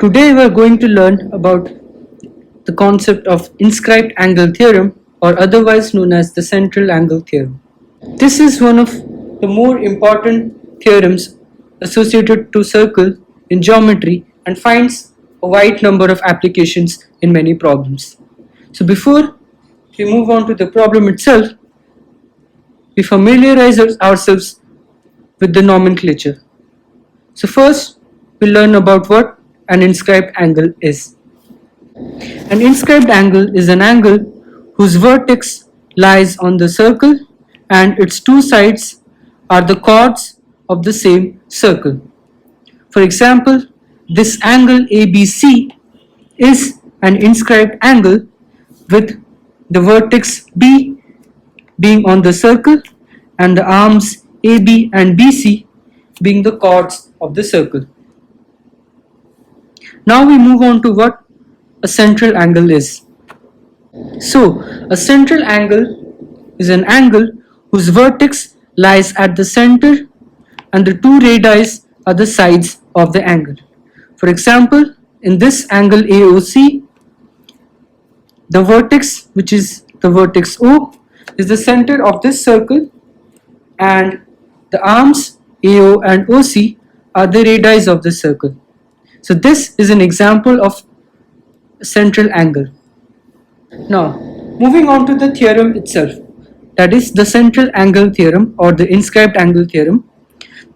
Today we are going to learn about the concept of inscribed angle theorem, or otherwise known as the central angle theorem. This is one of the more important theorems associated to circle in geometry and finds a wide number of applications in many problems. So before we move on to the problem itself, we familiarize ourselves with the nomenclature. So first we'll learn about what an inscribed angle is. An inscribed angle is an angle whose vertex lies on the circle and its two sides are the chords of the same circle. For example, this angle ABC is an inscribed angle with the vertex B being on the circle and the arms AB and BC being the chords of the circle. Now we move on to what a central angle is. So, a central angle is an angle whose vertex lies at the center and the two radii are the sides of the angle. For example, in this angle AOC, the vertex, which is the vertex O, is the center of this circle and the arms AO and OC are the radii of the circle. So this is an example of a central angle. Now, moving on to the theorem itself, that is the central angle theorem or the inscribed angle theorem.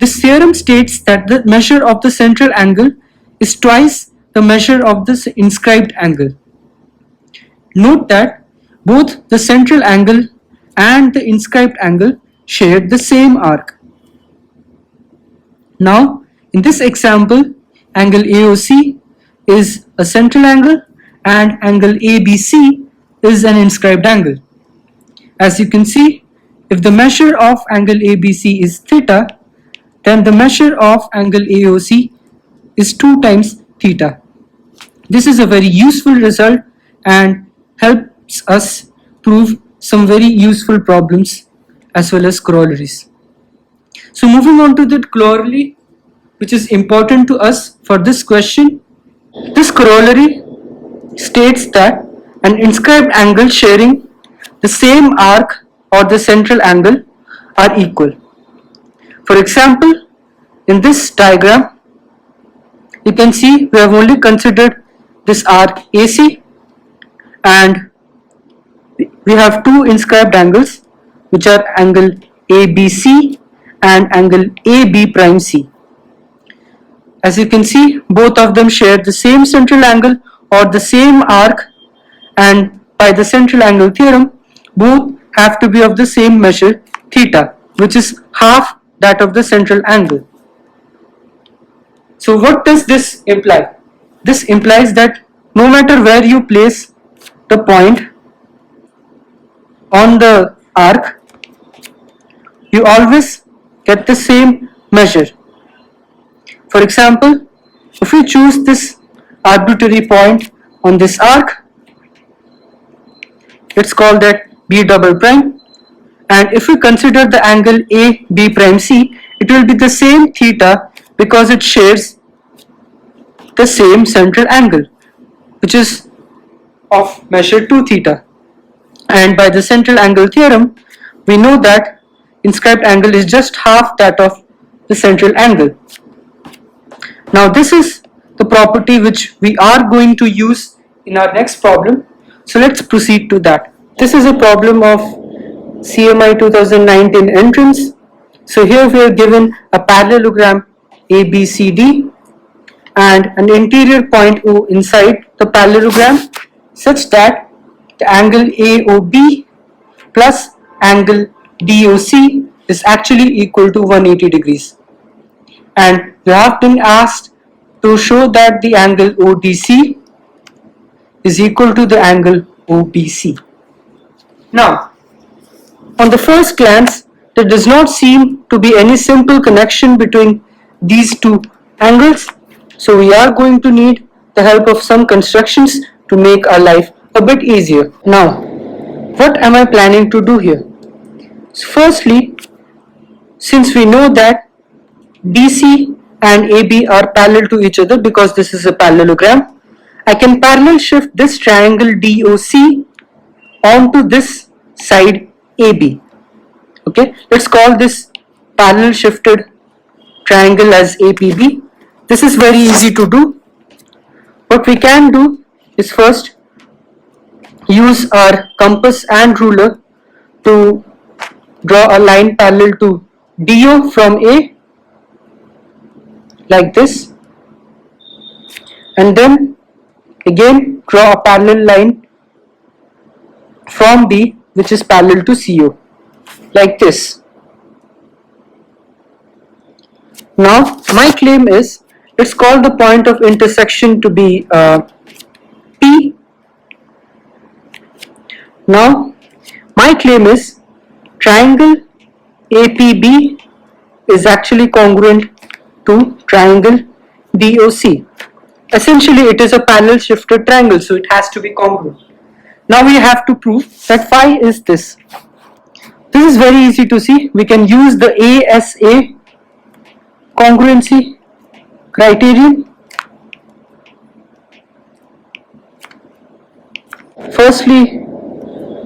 This theorem states that the measure of the central angle is twice the measure of the inscribed angle. Note that both the central angle and the inscribed angle share the same arc. Now, in this example, angle AOC is a central angle and angle ABC is an inscribed angle. As you can see, if the measure of angle ABC is theta, then the measure of angle AOC is 2 times theta. This is a very useful result and helps us prove some very useful problems as well as corollaries. So moving on to the corollary, which is important to us for this question. This corollary states that an inscribed angle sharing the same arc or the central angle are equal. For example, in this diagram, you can see we have only considered this arc AC and we have two inscribed angles which are angle ABC and angle AB prime C. As you can see, both of them share the same central angle or the same arc, and by the central angle theorem, both have to be of the same measure theta, which is half that of the central angle. So what does this imply? This implies that no matter where you place the point on the arc, you always get the same measure. For example, if we choose this arbitrary point on this arc, it's called that B double prime, and if we consider the angle A B prime C, it will be the same theta because it shares the same central angle, which is of measure 2 theta. And by the central angle theorem, we know that inscribed angle is just half that of the central angle. Now this is the property which we are going to use in our next problem. So let's proceed to that. This is a problem of CMI 2019 entrance. So here we are given a parallelogram ABCD and an interior point O inside the parallelogram such that the angle AOB plus angle DOC is actually equal to 180 degrees. And we have been asked to show that the angle ODC is equal to the angle OBC. Now, on the first glance, there does not seem to be any simple connection between these two angles, so we are going to need the help of some constructions to make our life a bit easier. Now, what am I planning to do here? So firstly, since we know that DC and AB are parallel to each other because this is a parallelogram, I can parallel shift this triangle DOC onto this side AB. Okay, let's call this parallel shifted triangle as APB. This is very easy to do. What we can do is first use our compass and ruler to draw a line parallel to DO from A like this, and then again draw a parallel line from B which is parallel to CO like this. Now my claim is, let's call the point of intersection to be P. Now my claim is triangle APB is actually congruent to triangle DOC. Essentially it is a parallel shifted triangle, so it has to be congruent. Now we have to prove that phi is this. This is very easy to see. We can use the ASA congruency criterion. Firstly,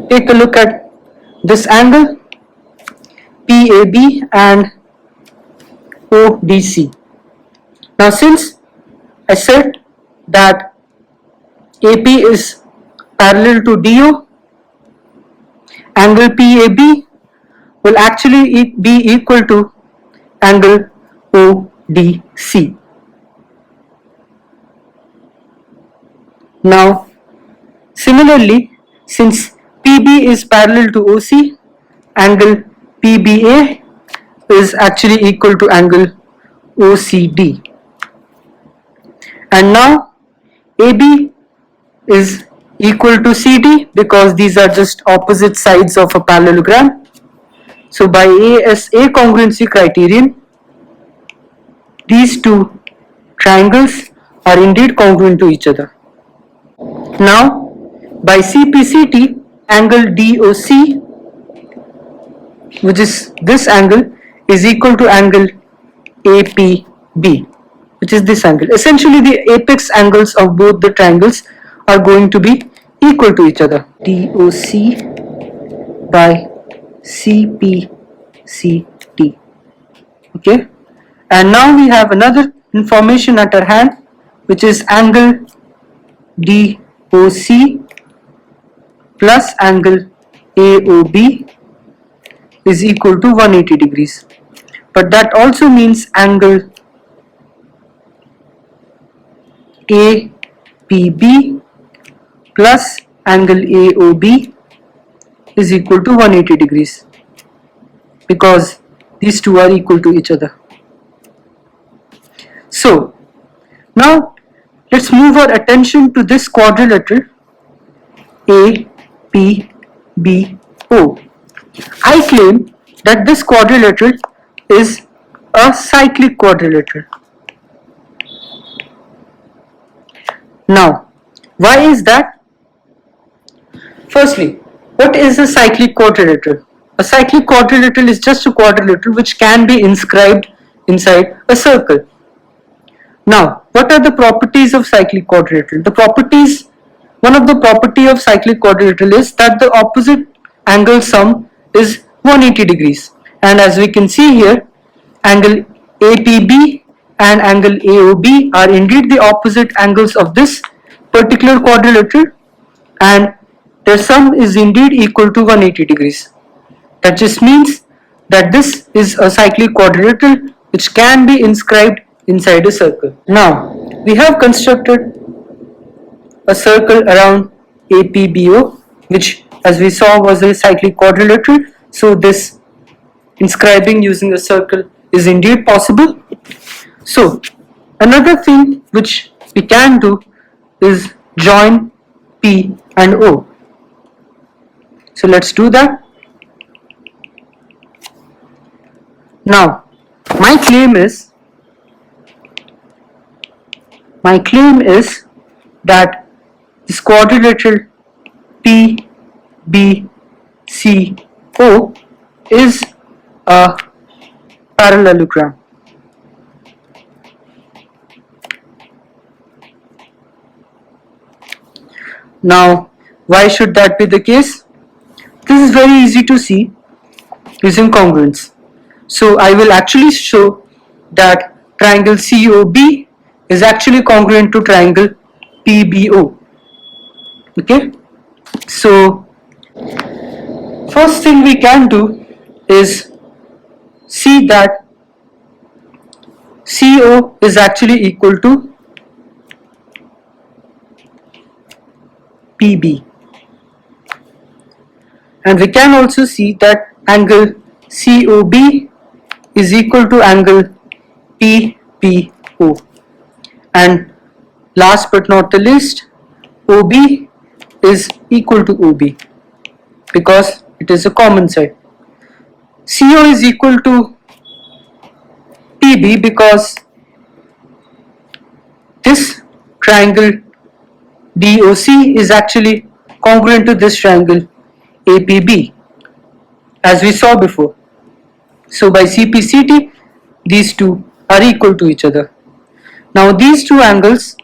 take a look at this angle PAB and ODC. Now since I said that AP is parallel to DO, angle PAB will actually be equal to angle ODC. Now similarly, since PB is parallel to OC, angle PBA is actually equal to angle OCD. And now AB is equal to CD because these are just opposite sides of a parallelogram. So by ASA congruency criterion, these two triangles are indeed congruent to each other. Now by CPCT, angle DOC, which is this angle, is equal to angle APB, which is this angle. Essentially the apex angles of both the triangles are going to be equal to each other. DOC by CPCT. Okay, and now we have another information at our hand, which is angle DOC plus angle AOB is equal to 180 degrees. But that also means angle APB plus angle AOB is equal to 180 degrees because these two are equal to each other. So now let's move our attention to this quadrilateral APBO. I claim that this quadrilateral is a cyclic quadrilateral. Now, why is that? Firstly, what is a cyclic quadrilateral? A cyclic quadrilateral is just a quadrilateral which can be inscribed inside a circle. Now, what are the properties of cyclic quadrilateral? One of the property of cyclic quadrilateral is that the opposite angle sum is 180 degrees. And as we can see here, angle APB and angle AOB are indeed the opposite angles of this particular quadrilateral, and their sum is indeed equal to 180 degrees. That just means that this is a cyclic quadrilateral which can be inscribed inside a circle. Now we have constructed a circle around APBO, which as we saw was a cyclic quadrilateral, so this inscribing using a circle is indeed possible. So another thing which we can do is join P and O. So let's do that. Now my claim is that this quadrilateral PBCO is a parallelogram. Now, why should that be the case? This is very easy to see using congruence. So I will actually show that triangle COB is actually congruent to triangle PBO. Okay, so first thing we can do is see that CO is actually equal to PB, and we can also see that angle COB is equal to angle PPO, and last but not the least, OB is equal to OB because it is a common side. CO is equal to PB because this triangle DOC is actually congruent to this triangle APB, as we saw before. So by CPCT, these two are equal to each other. Now these two angles,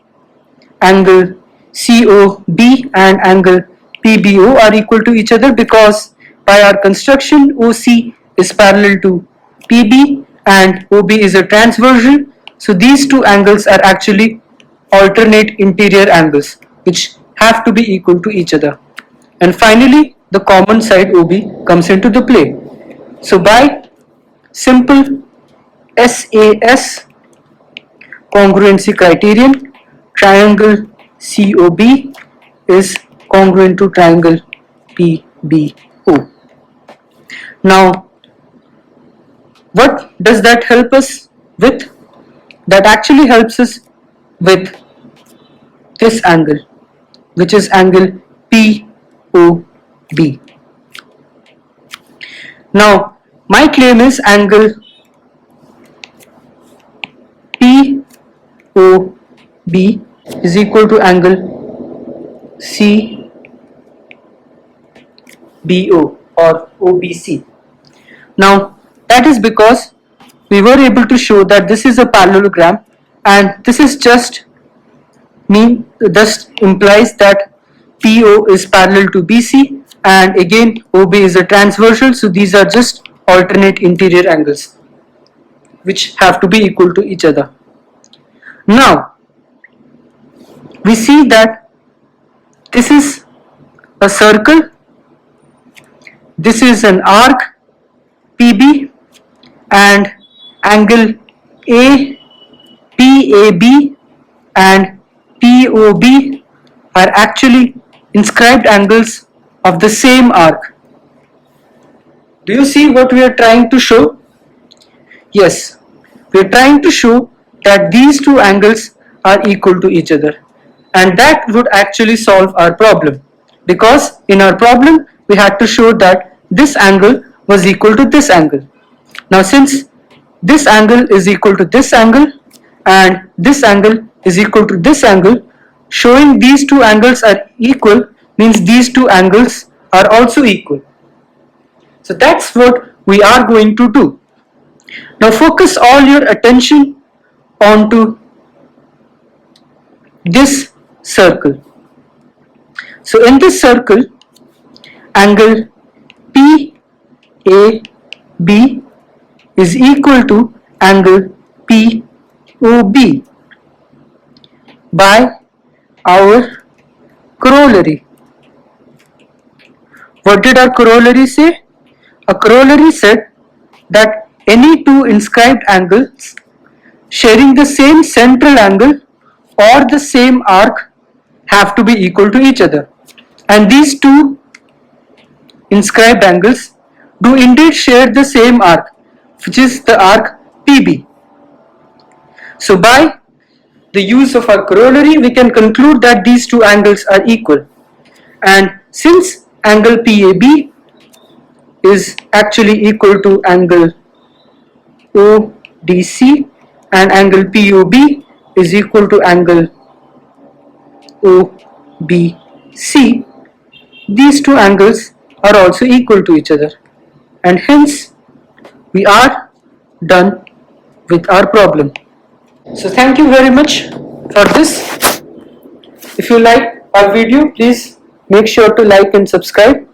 angle COB and angle PBO, are equal to each other because by our construction OC is parallel to PB and OB is a transversal. So these two angles are actually alternate interior angles which have to be equal to each other. And finally, the common side OB comes into the play. So by simple SAS congruency criterion, triangle COB is congruent to triangle PBO. Now, what does that help us with? That actually helps us with this angle, which is angle POB. Now, my claim is angle POB is equal to angle CBO or OBC. Now, that is because we were able to show that this is a parallelogram, and this is just thus implies that PO is parallel to BC, and again OB is a transversal, so these are just alternate interior angles which have to be equal to each other. Now we see that this is a circle, this is an arc PB, and angle PAB and POB are actually inscribed angles of the same arc. Do you see what we are trying to show? Yes, we are trying to show that these two angles are equal to each other, and that would actually solve our problem, because in our problem we had to show that this angle was equal to this angle. Now since this angle is equal to this angle and this angle is equal to this angle, showing these two angles are equal means these two angles are also equal. So that's what we are going to do. Now focus all your attention onto this circle. So in this circle, angle PAB is equal to angle POB by our corollary. What did our corollary say? A corollary said that any two inscribed angles sharing the same central angle or the same arc have to be equal to each other, and these two inscribed angles do indeed share the same arc, which is the arc PB. So by the use of our corollary, we can conclude that these two angles are equal, and since angle PAB is actually equal to angle ODC and angle POB is equal to angle OBC, these two angles are also equal to each other, and hence we are done with our problem. So thank you very much for this. If you like our video, please make sure to like and subscribe.